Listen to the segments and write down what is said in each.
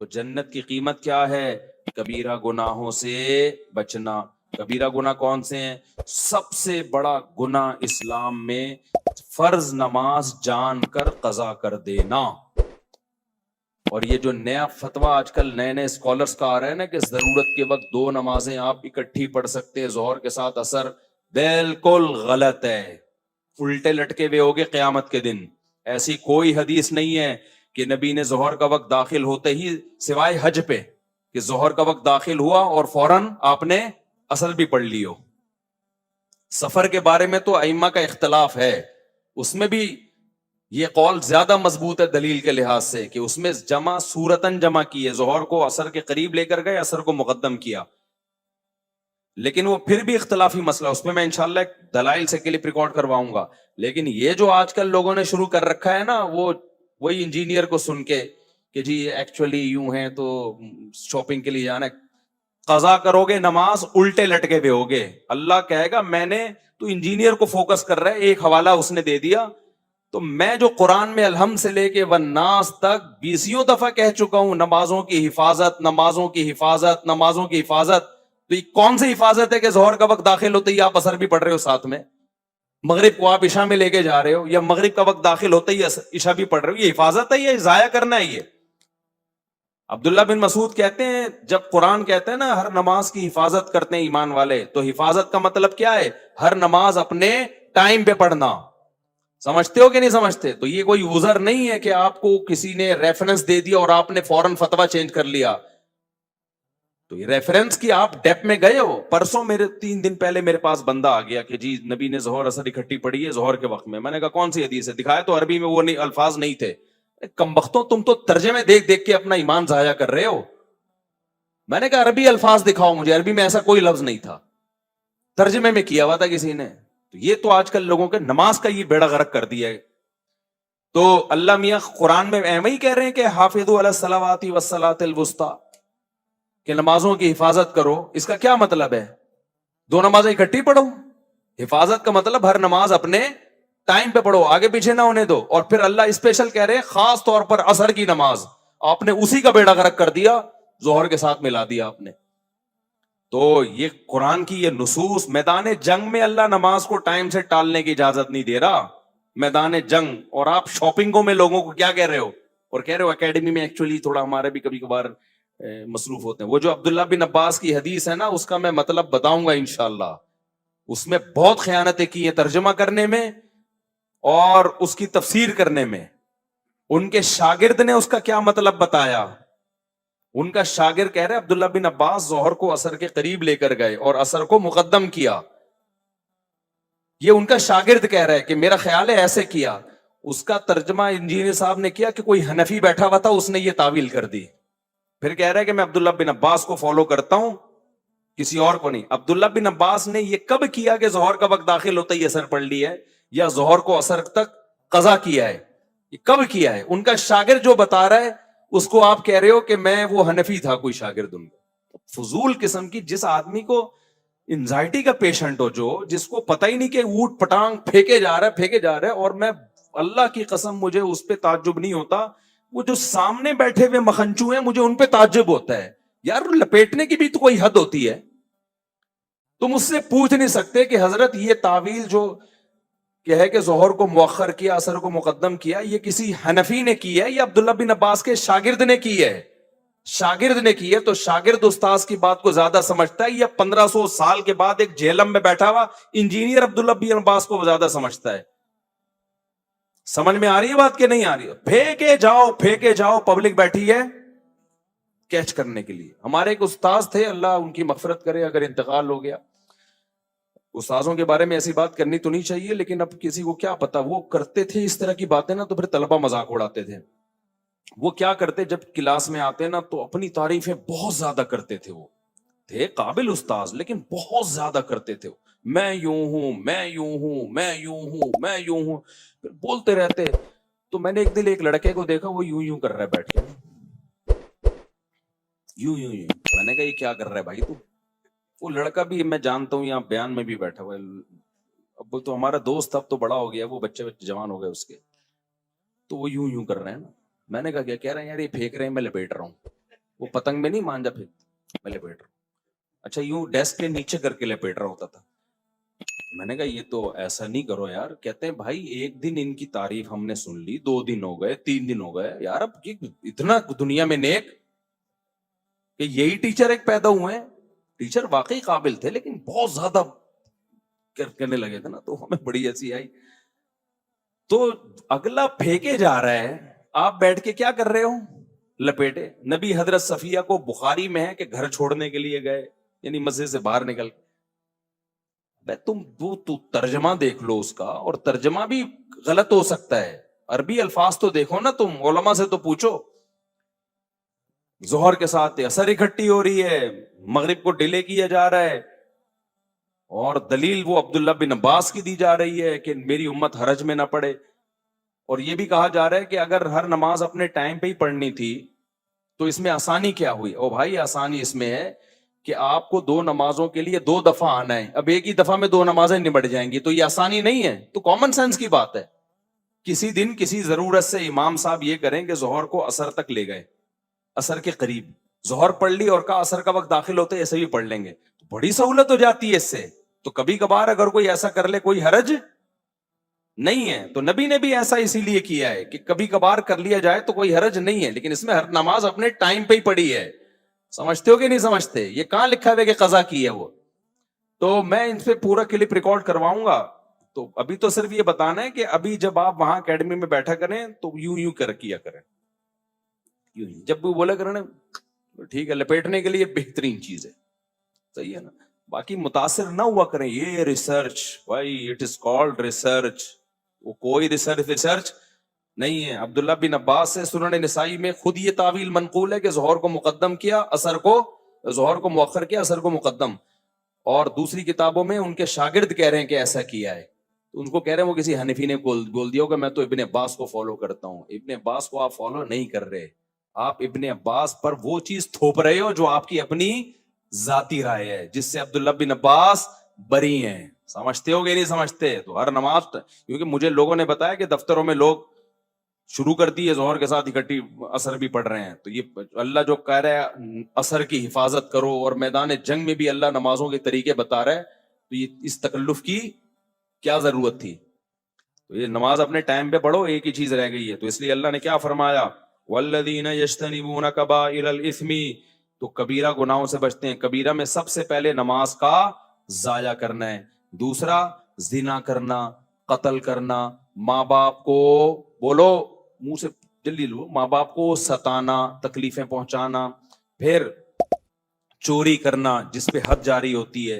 تو جنت کی قیمت کیا ہے؟ کبیرہ گناہوں سے بچنا. کبیرہ گناہ کون سے ہیں؟ سب سے بڑا گناہ اسلام میں فرض نماز جان کر قضا کر دینا. اور یہ جو نیا فتویٰ آج کل نئے نئے اسکالرس کا آ رہا ہے نا کہ ضرورت کے وقت 2 نمازیں آپ اکٹھی پڑھ سکتے ہیں ظہر کے ساتھ اثر، بالکل غلط ہے. الٹے لٹکے ہوئے ہوگے قیامت کے دن. ایسی کوئی حدیث نہیں ہے کہ نبی نے ظہر کا وقت داخل ہوتے ہی، سوائے حج پہ، کہ ظہر کا وقت داخل ہوا اور فوراً آپ نے اثر بھی پڑھ لی ہو. سفر کے بارے میں تو ائمہ کا اختلاف ہے، اس میں بھی یہ قول زیادہ مضبوط ہے دلیل کے لحاظ سے کہ اس میں جمع صورتاً جمع کی ہے، ظہر کو اثر کے قریب لے کر گئے، اثر کو مقدم کیا. لیکن وہ پھر بھی اختلافی مسئلہ، اس میں انشاءاللہ ایک دلائل سے کلپ ریکارڈ کرواؤں گا. لیکن یہ جو آج کل لوگوں نے شروع کر رکھا ہے نا، وہی انجینئر کو سن کے کہ جی ایکچولی یوں ہے تو شاپنگ کے لیے جانا ہے. قضا کرو گے نماز الٹے لٹکے ہوئے ہوگے. اللہ کہے گا میں نے، تو انجینئر کو فوکس کر رہا ہے، ایک حوالہ اس نے دے دیا. تو میں جو قرآن میں الحمد سے لے کے والناس تک 20 دفعہ کہہ چکا ہوں نمازوں کی حفاظت، نمازوں کی حفاظت، نمازوں کی حفاظت. تو یہ کون سی حفاظت ہے کہ ظہر کا وقت داخل ہوتے ہی آپ اثر بھی پڑھ رہے ہو ساتھ میں، مغرب کو آپ عشاء میں لے کے جا رہے ہو، یا مغرب کا وقت داخل ہوتے ہی عشاء بھی پڑھ رہے ہو؟ یہ حفاظت ہے یا ضائع کرنا ہے؟ یہ عبداللہ بن مسعود کہتے ہیں جب قرآن کہتے ہیں نا ہر نماز کی حفاظت کرتے ہیں ایمان والے، تو حفاظت کا مطلب کیا ہے؟ ہر نماز اپنے ٹائم پہ پڑھنا. سمجھتے ہو کہ نہیں سمجھتے؟ تو یہ کوئی عذر نہیں ہے کہ آپ کو کسی نے ریفرنس دے دیا اور آپ نے فوراً فتویٰ چینج کر لیا. تو یہ ریفرنس کی آپ ڈیپ میں گئے ہو. پرسوں 3 دن پہلے میرے پاس بندہ آ گیا کہ جی نبی نے ظہر اثر اکٹھی پڑھی ہے ظہر کے وقت میں. میں نے کہا کون سی حدیث ہے؟ دکھایا تو عربی میں وہ نہیں، الفاظ نہیں تھے. کمبختوں تم تو ترجمے دیکھ دیکھ کے اپنا ایمان ضائع کر رہے ہو. میں نے کہا عربی الفاظ دکھاؤ مجھے. عربی میں ایسا کوئی لفظ نہیں تھا، ترجمے میں کیا ہوا تھا کسی نے. تو یہ تو آج کل لوگوں کے نماز کا یہ بیڑا غرق کر دیا ہے. تو اللہ میاں قرآن میں ایویں ہی کہہ رہے ہیں کہ حافظوا علی الصلوات والصلاۃ الوسطی، کہ نمازوں کی حفاظت کرو. اس کا کیا مطلب ہے؟ 2 نمازیں اکٹھی پڑھو؟ حفاظت کا مطلب ہر نماز اپنے ٹائم پہ پڑھو، آگے پیچھے نہ ہونے دو. اور پھر اللہ اسپیشل کہہ رہے ہیں خاص طور پر عصر کی نماز آپ نے اسی کا بیڑا غرق کر دیا، ظہر کے ساتھ ملا دیا آپ نے. تو یہ قرآن کی یہ نصوص، میدان جنگ میں اللہ نماز کو ٹائم سے ٹالنے کی اجازت نہیں دے رہا، میدان جنگ. اور آپ شاپنگوں میں لوگوں کو کیا کہہ رہے ہو؟ اور کہہ رہے ہو اکیڈمی میں ایکچولی تھوڑا ہمارے بھی کبھی کبھار مصروف ہوتے ہیں. وہ جو عبداللہ بن عباس کی حدیث ہے نا، اس کا میں مطلب بتاؤں گا انشاءاللہ. اس میں بہت خیانتیں کی ہیں ترجمہ کرنے میں اور اس کی تفسیر کرنے میں. ان کے شاگرد نے اس کا کیا مطلب بتایا. ان کا شاگرد کہہ رہے عبداللہ بن عباس ظہر کو عصر کے قریب لے کر گئے اور عصر کو مقدم کیا. یہ ان کا شاگرد کہہ رہا ہے کہ میرا خیال ہے ایسے کیا. اس کا ترجمہ انجینئر صاحب نے کیا کہ کوئی حنفی بیٹھا ہوا تھا، اس نے یہ تعویل کر دی. پھر کہہ رہا ہے کہ میں عبداللہ بن عباس کو فالو کرتا ہوں، کسی اور کو نہیں. عبداللہ بن عباس نے یہ کب کیا کہ ظہر کا وقت داخل ہوتا ہی اثر پڑھ لی ہے، یا ظہر کو اثر تک قضا کیا ہے؟ یہ کب کیا ہے؟ ان کا شاگرد جو بتا رہا ہے اس کو آپ کہہ رہے ہو کہ میں وہ حنفی تھا کوئی شاگرد ان کو. فضول قسم کی. جس آدمی کو انزائٹی کا پیشنٹ ہو، جس کو پتہ ہی نہیں کہ اوٹ پٹانگ پھینکے جا رہا ہے. اور میں اللہ کی قسم مجھے اس پہ تعجب نہیں ہوتا، وہ جو سامنے بیٹھے ہوئے مخنچو ہیں مجھے ان پہ تعجب ہوتا ہے. یار لپیٹنے کی بھی تو کوئی حد ہوتی ہے. تم اس سے پوچھ نہیں سکتے کہ حضرت یہ تعویل جو کہ ہے کہ ظہر کو مؤخر کیا عصر کو مقدم کیا، یہ کسی حنفی نے کی ہے یا عبداللہ بن عباس کے شاگرد نے کی ہے؟ شاگرد نے کی ہے. تو شاگرد استاذ کی بات کو زیادہ سمجھتا ہے، یا 1500 سال کے بعد ایک جہلم میں بیٹھا ہوا انجینئر عبداللہ بن عباس کو زیادہ سمجھتا ہے؟ سمجھ میں آ رہی ہے بات کہ نہیں آ رہی ہے؟ پھینکے جاؤ پبلک بیٹھی ہے کیچ کرنے کے لیے. ہمارے ایک استاذ تھے، اللہ ان کی مغفرت کرے اگر انتقال ہو گیا. استاذوں کے بارے میں ایسی بات کرنی تو نہیں چاہیے، لیکن اب کسی کو کیا پتا، وہ کرتے تھے اس طرح کی باتیں نا تو پھر طلبہ مذاق اڑاتے تھے. وہ کیا کرتے جب کلاس میں آتے نا تو اپنی تعریفیں بہت زیادہ کرتے تھے. وہ تھے قابل استاذ لیکن بہت زیادہ کرتے تھے. میں یوں ہوں، میں یوں ہوں، میں یوں ہوں، میں یوں ہوں، پھر بولتے رہتے. تو میں نے ایک دن ایک لڑکے کو دیکھا وہ یوں یوں کر رہا ہے بیٹھ کے، یوں یوں یوں. میں نے کہا یہ کیا کر رہا ہے بھائی تو؟ وہ لڑکا بھی میں جانتا ہوں یہاں بیان میں بھی بیٹھا ہوا ہے، اب وہ تو ہمارا دوست اب تو بڑا ہو گیا، وہ بچے جوان ہو گئے اس کے. تو وہ یوں یوں کر رہے ہیں نا. میں نے کہا کیا کہہ رہے ہیں؟ یار یہ پھینک رہے ہیں میں لپیٹ رہا ہوں. وہ پتنگ میں نہیں مانجا پھینکتے، میں لپیٹ رہا ہوں، اچھا یوں ڈیسک کے نیچے کر کے لپیٹ رہا ہوتا تھا. میں نے کہا یہ تو ایسا نہیں کرو یار. کہتے ہیں بھائی ایک دن ان کی تعریف ہم نے سن لی، 2 دن ہو گئے، 3 دن ہو گئے یار، اب اتنا دنیا میں نیک کہ یہی ٹیچر ایک پیدا ہوئے ہیں. ٹیچر واقعی قابل تھے لیکن بہت زیادہ کرنے لگے تھے نا، تو ہمیں بڑی ایسی آئی. تو اگلا پھینکے جا رہا ہے، آپ بیٹھ کے کیا کر رہے ہو؟ لپیٹے. نبی حضرت صفیہ کو بخاری میں ہے کہ گھر چھوڑنے کے لیے گئے، یعنی مسجد سے باہر نکل کے. تم تو ترجمہ دیکھ لو اس کا، اور ترجمہ بھی غلط ہو سکتا ہے. عربی الفاظ تو دیکھو نا، تم علماء سے تو پوچھو. ظہر کے ساتھ اثر اکٹھی ہو رہی ہے، مغرب کو ڈیلے کیا جا رہا ہے، اور دلیل وہ عبداللہ بن عباس کی دی جا رہی ہے کہ میری امت حرج میں نہ پڑے. اور یہ بھی کہا جا رہا ہے کہ اگر ہر نماز اپنے ٹائم پہ ہی پڑھنی تھی تو اس میں آسانی کیا ہوئی؟ او بھائی آسانی اس میں ہے کہ آپ کو 2 نمازوں کے لیے 2 دفعہ آنا ہے، اب ایک ہی دفعہ میں 2 نمازیں نمٹ جائیں گی، تو یہ آسانی نہیں ہے. تو کامن سینس کی بات ہے. کسی دن کسی ضرورت سے امام صاحب یہ کریں کہ ظہر کو عصر تک لے گئے، عصر کے قریب ظہر پڑھ لی اور کہا عصر کا وقت داخل ہوتے ایسے بھی پڑھ لیں گے، تو بڑی سہولت ہو جاتی ہے اس سے. تو کبھی کبھار اگر کوئی ایسا کر لے کوئی حرج نہیں ہے. تو نبی نے بھی ایسا اسی لیے کیا ہے کہ کبھی کبھار کر لیا جائے تو کوئی حرج نہیں ہے، لیکن اس میں ہر نماز اپنے ٹائم پہ ہی پڑھی ہے. سمجھتے ہو کہ نہیں سمجھتے؟ یہ کہاں لکھا ہے کہ قضا کی ہے وہ؟ تو میں ان پہ پورا کلپ ریکارڈ کرواؤں گا. تو ابھی تو صرف یہ بتانا ہے کہ ابھی جب آپ وہاں اکیڈمی میں بیٹھا کریں تو یوں کر کیا کریں، جب بھی بولا کریں ٹھیک ہے، لپیٹنے کے لیے بہترین چیز ہے. صحیح ہے نا؟ باقی متاثر نہ ہوا کریں. یہ ریسرچ بھائی، اٹ از کالڈ ریسرچ، وہ کوئی ریسرچ نہیں ہے. عبداللہ بن عباس سے سنن نسائی میں خود یہ تعویل منقول ہے کہ ظہر کو مقدم کیا، ظہر کو مؤخر کیا، عصر کو مقدم. اور دوسری کتابوں میں ان کے شاگرد کہہ رہے ہیں کہ ایسا کیا ہے. تو ان کو کہہ رہے ہیں وہ کسی حنفی نے بول دیا ہوگا میں تو ابن عباس کو فالو کرتا ہوں. ابن عباس کو آپ فالو نہیں کر رہے، آپ ابن عباس پر وہ چیز تھوپ رہے ہو جو آپ کی اپنی ذاتی رائے ہے، جس سے عبداللہ بن عباس بری ہیں. سمجھتے ہو گے نہیں سمجھتے؟ تو ہر نماز، کیونکہ مجھے لوگوں نے بتایا کہ دفتروں میں لوگ شروع کر دی ہے ظہر کے ساتھ اکٹھی عصر بھی پڑھ رہے ہیں. تو یہ اللہ جو کہہ رہا ہے عصر کی حفاظت کرو، اور میدان جنگ میں بھی اللہ نمازوں کے طریقے بتا رہا ہے، تو یہ اس تکلف کی کیا ضرورت تھی؟ تو یہ نماز اپنے ٹائم پہ پڑھو، ایک ہی چیز رہ گئی ہے. تو اس لیے اللہ نے کیا فرمایا؟ والذین یجتنبون کبائر الاثم، تو کبیرہ گناہوں سے بچتے ہیں. کبیرہ میں سب سے پہلے نماز کا ضائع کرنا ہے، دوسرا زنا کرنا، قتل کرنا، ماں باپ کو، بولو منہ سے جلدی لو، ماں باپ کو ستانا، تکلیفیں پہنچانا، پھر چوری کرنا جس پہ حد جاری ہوتی ہے،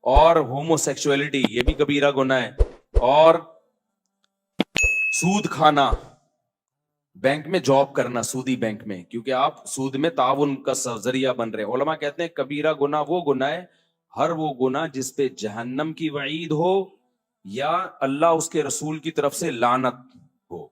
اور ہومو سیکسولیٹی یہ بھی کبیرہ گناہ ہے، اور سود کھانا، بینک میں جاب کرنا سودی بینک میں، کیونکہ آپ سود میں تعاون کا ذریعہ بن رہے ہیں. علماء کہتے ہیں کبیرہ گناہ وہ گناہ ہے، ہر وہ گناہ جس پہ جہنم کی وعید ہو یا اللہ اس کے رسول کی طرف سے لعنت ہو.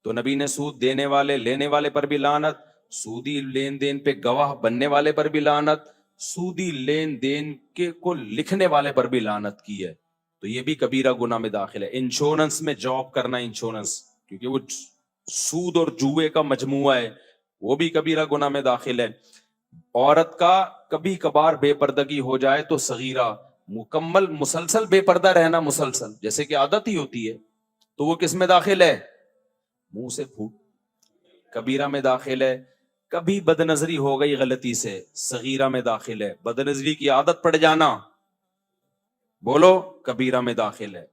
تو نبی نے سود دینے والے لینے والے پر بھی لعنت، سودی لین دین پہ گواہ بننے والے پر بھی لعنت، سودی لین دین کے کو لکھنے والے پر بھی لعنت کی ہے. تو یہ بھی کبیرہ گناہ میں داخل ہے. انشورنس میں جاب کرنا، انشورنس، کیونکہ وہ سود اور جوئے کا مجموعہ ہے، وہ بھی کبیرہ گناہ میں داخل ہے. عورت کا کبھی کبھار بے پردگی ہو جائے تو صغیرہ، مکمل مسلسل بے پردہ رہنا، مسلسل جیسے کہ عادت ہی ہوتی ہے، تو وہ کس میں داخل ہے؟ منہ سے پھوٹ، کبیرہ میں داخل ہے. کبھی بد نظری ہو گئی غلطی سے، صغیرہ میں داخل ہے. بد نظری کی عادت پڑ جانا، بولو کبیرہ میں داخل ہے.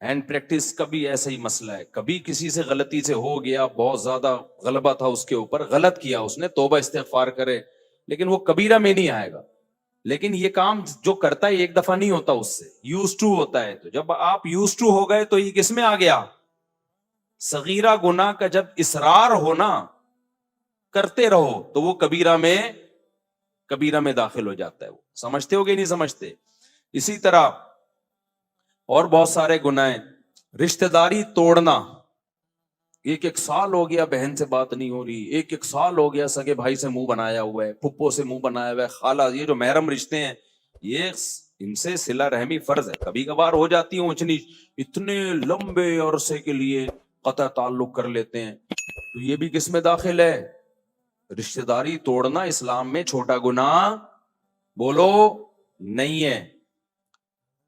اینڈ پریکٹس کا بھی ایسا ہی مسئلہ ہے. کبھی کسی سے غلطی سے ہو گیا، بہت زیادہ غلبہ تھا اس کے اوپر، غلط کیا اس نے، توبہ استغفار کرے، لیکن وہ کبیرہ میں نہیں آئے گا. لیکن یہ کام جو کرتا ہے ایک دفعہ نہیں ہوتا، اس سے یوز ٹو ہوتا ہے. تو جب آپ یوز ٹو ہو گئے تو یہ کس میں آ گیا؟ صغیرہ گناہ کا جب اصرار ہونا، کرتے رہو، تو وہ کبیرہ میں داخل ہو جاتا ہے. وہ سمجھتے ہو کہ نہیں سمجھتے؟ اسی طرح اور بہت سارے گناہ ہیں. رشتہ داری توڑنا، 1 سال ہو گیا بہن سے بات نہیں ہو رہی، 1 سال ہو گیا سگے بھائی سے منہ بنایا ہوا ہے، پھپھو سے منہ بنایا ہوا ہے، خالہ، یہ جو محرم رشتے ہیں یہ ان سے صلہ رحمی فرض ہے. کبھی کبھار ہو جاتی ہے اونچ نیچ، اتنے لمبے عرصے کے لیے قطع تعلق کر لیتے ہیں، تو یہ بھی کس میں داخل ہے؟ رشتہ داری توڑنا اسلام میں چھوٹا گناہ بولو نہیں ہے.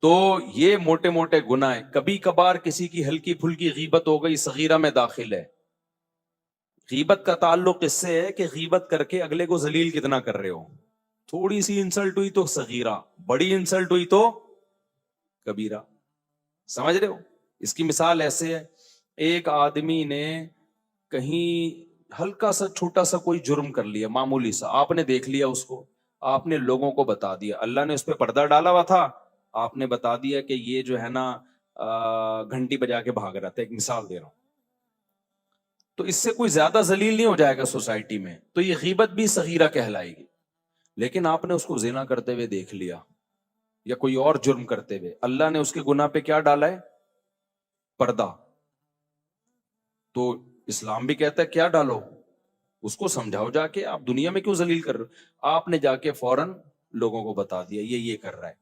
تو یہ موٹے موٹے گناہ ہیں. کبھی کبھار کسی کی ہلکی پھلکی غیبت ہو گئی صغیرہ میں داخل ہے. غیبت کا تعلق اس سے ہے کہ غیبت کر کے اگلے کو ذلیل کتنا کر رہے ہو. تھوڑی سی انسلٹ ہوئی تو صغیرہ, بڑی انسلٹ ہوئی تو کبیرہ. سمجھ رہے ہو؟ اس کی مثال ایسے ہے, ایک آدمی نے کہیں ہلکا سا چھوٹا سا کوئی جرم کر لیا, معمولی سا, آپ نے دیکھ لیا اس کو, آپ نے لوگوں کو بتا دیا, اللہ نے اس پہ پردہ ڈالا ہوا تھا, آپ نے بتا دیا کہ یہ جو ہے نا گھنٹی بجا کے بھاگ رہا تھا, ایک مثال دے رہا ہوں. تو اس سے کوئی زیادہ ذلیل نہیں ہو جائے گا سوسائٹی میں, تو یہ غیبت بھی صغیرہ کہلائے گی. لیکن آپ نے اس کو زنا کرتے ہوئے دیکھ لیا یا کوئی اور جرم کرتے ہوئے, اللہ نے اس کے گناہ پہ کیا ڈالا ہے؟ پردہ. تو اسلام بھی کہتا ہے کیا ڈالو, اس کو سمجھاؤ جا کے, آپ دنیا میں کیوں ذلیل کر رہے ہو؟ آپ نے جا کے فوراً لوگوں کو بتا دیا یہ کر رہا ہے.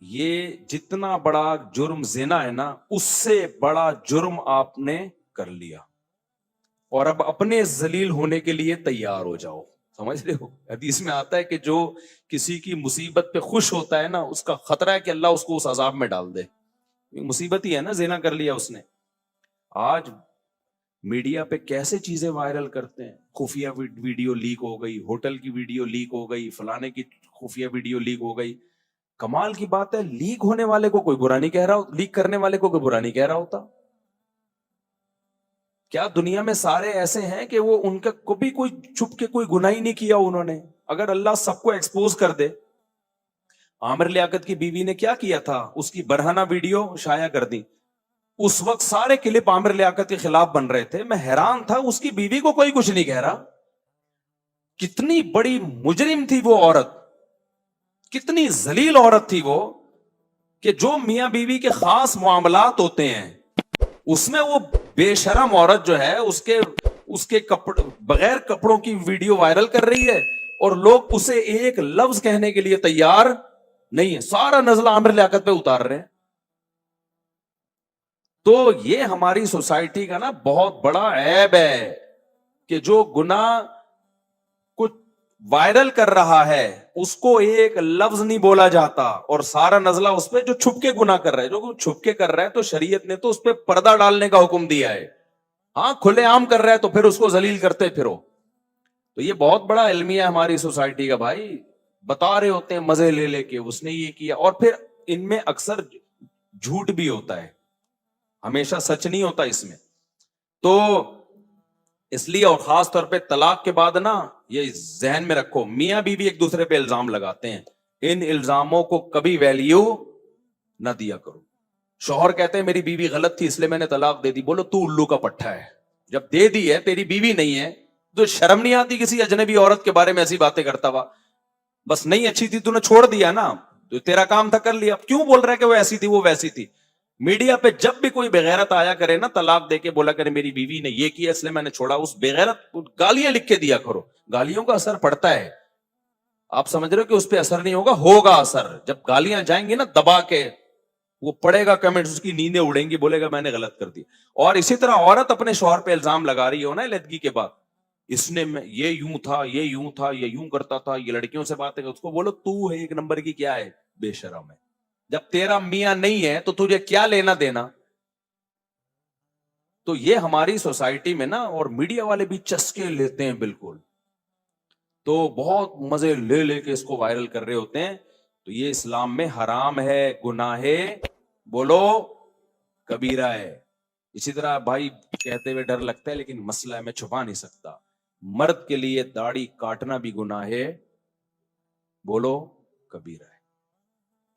یہ جتنا بڑا جرم زنا ہے نا, اس سے بڑا جرم آپ نے کر لیا, اور اب اپنے ذلیل ہونے کے لیے تیار ہو جاؤ. سمجھ رہے ہو؟ حدیث میں آتا ہے کہ جو کسی کی مصیبت پہ خوش ہوتا ہے نا, اس کا خطرہ ہے کہ اللہ اس کو اس عذاب میں ڈال دے. مصیبت ہی ہے نا, زنا کر لیا اس نے. آج میڈیا پہ کیسے چیزیں وائرل کرتے ہیں, خفیہ ویڈیو لیک ہو گئی, ہوٹل کی ویڈیو لیک ہو گئی, فلانے کی خفیہ ویڈیو لیک ہو گئی. کمال کی بات ہے, لیک ہونے والے کو کوئی برا نہیں کہہ رہا, لیک کرنے والے کو کوئی برا نہیں کہہ رہا ہوتا. کیا دنیا میں سارے ایسے ہیں کہ وہ ان کا کبھی کوئی چھپ کے کوئی گناہ ہی نہیں کیا انہوں نے؟ اگر اللہ سب کو ایکسپوز کر دے. عامر لیاقت کی بیوی نے کیا کیا تھا, اس کی برہنہ ویڈیو شائع کر دی. اس وقت سارے کلپ عامر لیاقت کے خلاف بن رہے تھے. میں حیران تھا, اس کی بیوی کو کوئی کچھ نہیں کہہ رہا. کتنی بڑی مجرم تھی وہ عورت, کتنی ذلیل عورت تھی وہ, کہ جو میاں بیوی کے خاص معاملات ہوتے ہیں اس میں وہ بے شرم عورت جو ہے اس کے بغیر کپڑوں کی ویڈیو وائرل کر رہی ہے, اور لوگ اسے ایک لفظ کہنے کے لیے تیار نہیں ہے. سارا نزلہ عامر لیاقت پہ اتار رہے ہیں. تو یہ ہماری سوسائٹی کا نا بہت بڑا عیب ہے کہ جو گناہ کچھ وائرل کر رہا ہے اس کو ایک لفظ نہیں بولا جاتا, اور سارا نزلہ اس پہ جو چھپ کے گناہ کر رہا ہے. جو چھپ کے کر رہا ہے تو شریعت نے تو اس پہ پردہ ڈالنے کا حکم دیا ہے. ہاں, کھلے عام کر رہا ہے تو پھر اس کو ذلیل کرتے پھرو. تو یہ بہت بڑا المیہ ہے ہماری سوسائٹی کا بھائی. بتا رہے ہوتے ہیں مزے لے لے کے اس نے یہ کیا, اور پھر ان میں اکثر جھوٹ بھی ہوتا ہے, ہمیشہ سچ نہیں ہوتا اس میں. تو اس لیے, اور خاص طور پہ طلاق کے بعد نا, یہ ذہن میں رکھو, میاں بیوی ایک دوسرے پہ الزام لگاتے ہیں, ان الزاموں کو کبھی ویلیو نہ دیا کرو. شوہر کہتے ہیں میری بیوی غلط تھی اس لیے میں نے طلاق دے دی. بولو تو الو کا پٹھا ہے, جب دے دی ہے تیری بیوی نہیں ہے تو شرم نہیں آتی کسی اجنبی عورت کے بارے میں ایسی باتیں کرتا ہوا؟ بس نہیں اچھی تھی تو نے چھوڑ دیا نا, تو تیرا کام تھا کر لیا. کیوں بول رہا ہے کہ وہ ایسی تھی وہ ویسی تھی؟ میڈیا پہ جب بھی کوئی بغیرت آیا کرے نا, طلاق دے کے بولا کرے میری بیوی نے یہ کیا اس لیے میں نے چھوڑا, اس بغیرت گالیاں لکھ کے دیا کرو. گالیوں کا اثر پڑتا ہے. آپ سمجھ رہے ہو کہ اس پہ اثر نہیں ہوگا اثر. جب گالیاں جائیں گی نا دبا کے, وہ پڑھے گا کمنٹ, اس کی نیندیں اڑیں گی, بولے گا میں نے غلط کر دی. اور اسی طرح عورت اپنے شوہر پہ الزام لگا رہی ہو نا علیحدگی کے بعد, اس نے یہ یوں تھا, یہ یوں تھا, یہ یوں کرتا تھا, یہ لڑکیوں سے باتیں, اس کو بولو تو ایک نمبر کی کیا ہے, بے شرم ہے. جب تیرا میاں نہیں ہے تو تجھے کیا لینا دینا؟ تو یہ ہماری سوسائٹی میں نا, اور میڈیا والے بھی چسکے لیتے ہیں بالکل, تو بہت مزے لے لے کے اس کو وائرل کر رہے ہوتے ہیں. تو یہ اسلام میں حرام ہے, گناہ بولو کبیرہ ہے. اسی طرح بھائی کہتے ہوئے ڈر لگتا ہے لیکن مسئلہ ہے, میں چھپا نہیں سکتا, مرد کے لیے داڑھی کاٹنا بھی گناہ ہے, بولو کبیرہ ہے.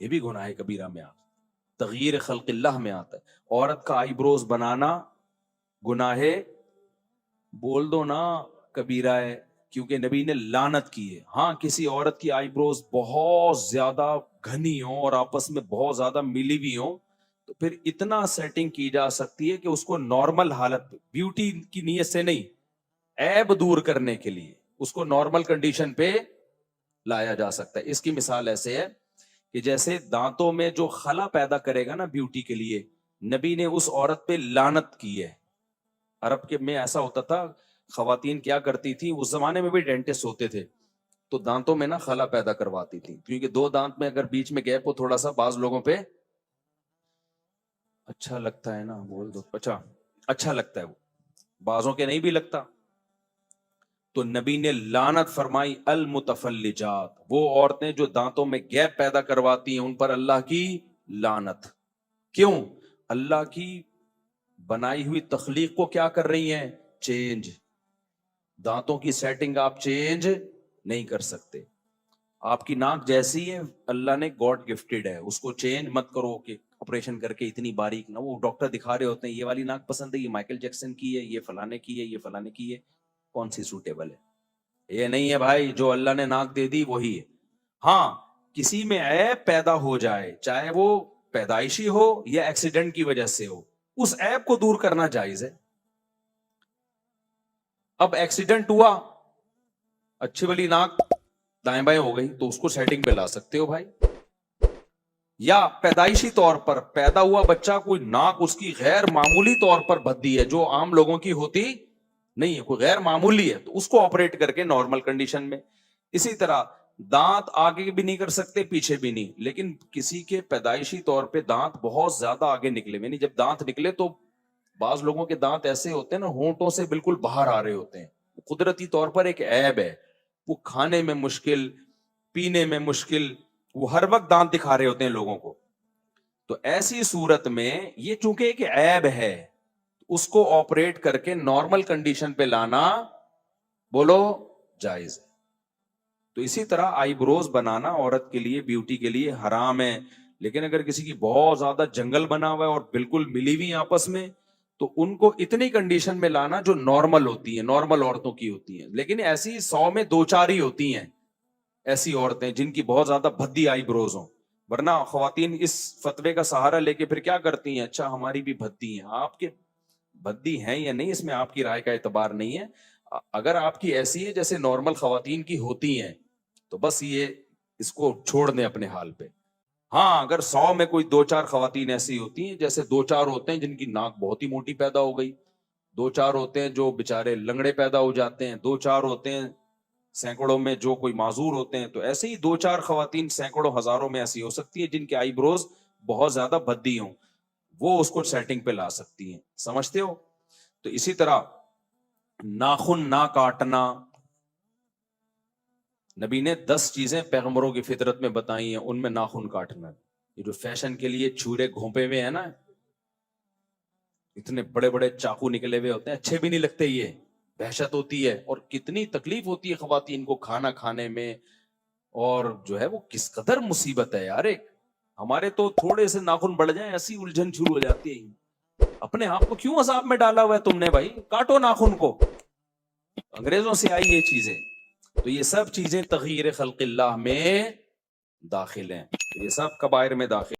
یہ بھی گناہ کبیرہ میں آتا ہے, تغییر خلق اللہ میں آتا ہے. عورت کا آئی بروز بنانا گناہ بول دو نا کبیرہ ہے, کیونکہ نبی نے لعنت کی ہے. ہاں, کسی عورت کی آئی بروز بہت زیادہ گھنی ہو اور آپس میں بہت زیادہ ملی ہوئی ہو تو پھر اتنا سیٹنگ کی جا سکتی ہے کہ اس کو نارمل حالت, بیوٹی کی نیت سے نہیں, عیب دور کرنے کے لیے اس کو نارمل کنڈیشن پہ لایا جا سکتا ہے. اس کی مثال ایسے ہے کہ جیسے دانتوں میں جو خلا پیدا کرے گا نا بیوٹی کے لیے, نبی نے اس عورت پہ لعنت کی ہے. عرب کے میں ایسا ہوتا تھا, خواتین کیا کرتی تھی اس زمانے میں بھی ڈینٹسٹ ہوتے تھے تو دانتوں میں نا خلا پیدا کرواتی تھی, کیونکہ دو دانت میں اگر بیچ میں گیپ ہو تھوڑا سا, بعض لوگوں پہ اچھا لگتا ہے نا, بول دو اچھا لگتا ہے, وہ بعضوں کے نہیں بھی لگتا. تو نبی نے لعنت فرمائی المتفلجات, وہ عورتیں جو دانتوں میں گیپ پیدا کرواتی ہیں ان پر اللہ کی لعنت. کیوں؟ اللہ کی بنائی ہوئی تخلیق کو کیا کر رہی ہیں؟ چینج. دانتوں کی سیٹنگ آپ چینج نہیں کر سکتے. آپ کی ناک جیسی ہے اللہ نے گاڈ گفٹڈ ہے, اس کو چینج مت کرو کہ آپریشن کر کے اتنی باریک نہ. وہ ڈاکٹر دکھا رہے ہوتے ہیں یہ والی ناک پسند ہے, یہ مائیکل جیکسن کی ہے, یہ فلانے کی ہے, یہ فلانے کی ہے, کون سی سوٹیبل ہے؟ یہ نہیں ہے بھائی, جو اللہ نے ناک دے دی وہی ہے. ہاں کسی میں عیب پیدا ہو جائے, چاہے وہ پیدائشی ہو یا ایکسیڈنٹ کی وجہ سے ہو, اس عیب کو دور کرنا جائز ہے. اب ایکسیڈنٹ ہوا, اچھی والی ناک دائیں بائیں ہو گئی تو اس کو سیٹنگ پہ لا سکتے ہو بھائی. یا پیدائشی طور پر پیدا ہوا بچہ, کوئی ناک اس کی غیر معمولی طور پر بھدی ہے جو عام لوگوں کی ہوتی نہیں ہے, کوئی غیر معمولی ہے, تو اس کو آپریٹ کر کے نارمل کنڈیشن میں. اسی طرح دانت آگے بھی نہیں کر سکتے پیچھے بھی نہیں, لیکن کسی کے پیدائشی طور پہ دانت بہت زیادہ آگے نکلے, یعنی جب دانت نکلے تو بعض لوگوں کے دانت ایسے ہوتے ہیں نا ہونٹوں سے بالکل باہر آ رہے ہوتے ہیں, قدرتی طور پر ایک عیب ہے. وہ کھانے میں مشکل, پینے میں مشکل, وہ ہر وقت دانت دکھا رہے ہوتے ہیں لوگوں کو. تو ایسی صورت میں یہ چونکہ ایک عیب ہے, اس کو آپریٹ کر کے نارمل کنڈیشن پہ لانا بولو جائز ہے. تو اسی طرح آئی بروز بنانا عورت کے لیے بیوٹی کے لیے حرام ہے, لیکن اگر کسی کی بہت زیادہ جنگل بنا ہوا ہے اور بالکل ملی ہوئی آپس میں, تو ان کو اتنی کنڈیشن میں لانا جو نارمل ہوتی ہیں, نارمل عورتوں کی ہوتی ہیں. لیکن ایسی 100 میں 2-4 ہی ہوتی ہیں ایسی عورتیں جن کی بہت زیادہ بھدی آئی بروز ہوں, ورنہ خواتین اس فتوے کا سہارا لے کے پھر کیا کرتی ہیں, اچھا ہماری بھی بھدی ہیں. آپ کے بھدی ہیں یا نہیں اس میں آپ کی رائے کا اعتبار نہیں ہے. اگر آپ کی ایسی ہے جیسے نارمل خواتین کی ہوتی ہیں تو بس یہ اس کو چھوڑ دیں اپنے حال پہ. ہاں اگر 100 میں کوئی 2-4 خواتین ایسی ہوتی ہیں, جیسے 2-4 ہوتے ہیں جن کی ناک بہت ہی موٹی پیدا ہو گئی, 2-4 ہوتے ہیں جو بےچارے لنگڑے پیدا ہو جاتے ہیں, 2-4 ہوتے ہیں سینکڑوں میں جو کوئی معذور ہوتے ہیں, تو ایسے ہی 2-4 خواتین سینکڑوں ہزاروں میں ایسی ہو سکتی ہے جن کے آئی بروز بہت زیادہ بھدی ہوں, وہ اس کو سیٹنگ پہ لا سکتی ہیں. سمجھتے ہو؟ تو اسی طرح ناخن نہ کاٹنا, نبی نے 10 چیزیں پیغمبروں کی فطرت میں بتائی ہیں, ان میں ناخن کاٹنا. یہ جو فیشن کے لیے چھرے گھونپے ہوئے ہیں نا, اتنے بڑے بڑے چاقو نکلے ہوئے ہوتے ہیں, اچھے بھی نہیں لگتے, یہ دہشت ہوتی ہے اور کتنی تکلیف ہوتی ہے خواتین کو کھانا کھانے میں, اور جو ہے وہ کس قدر مصیبت ہے یار. ایک ہمارے تو تھوڑے سے ناخن بڑھ جائیں ایسی الجھن شروع ہو جاتی ہے. اپنے آپ کو کیوں عذاب میں ڈالا ہوا ہے تم نے بھائی, کاٹو ناخن کو. انگریزوں سے آئی یہ چیزیں. تو یہ سب چیزیں تغییر خلق اللہ میں داخل ہیں, یہ سب کبائر میں داخل.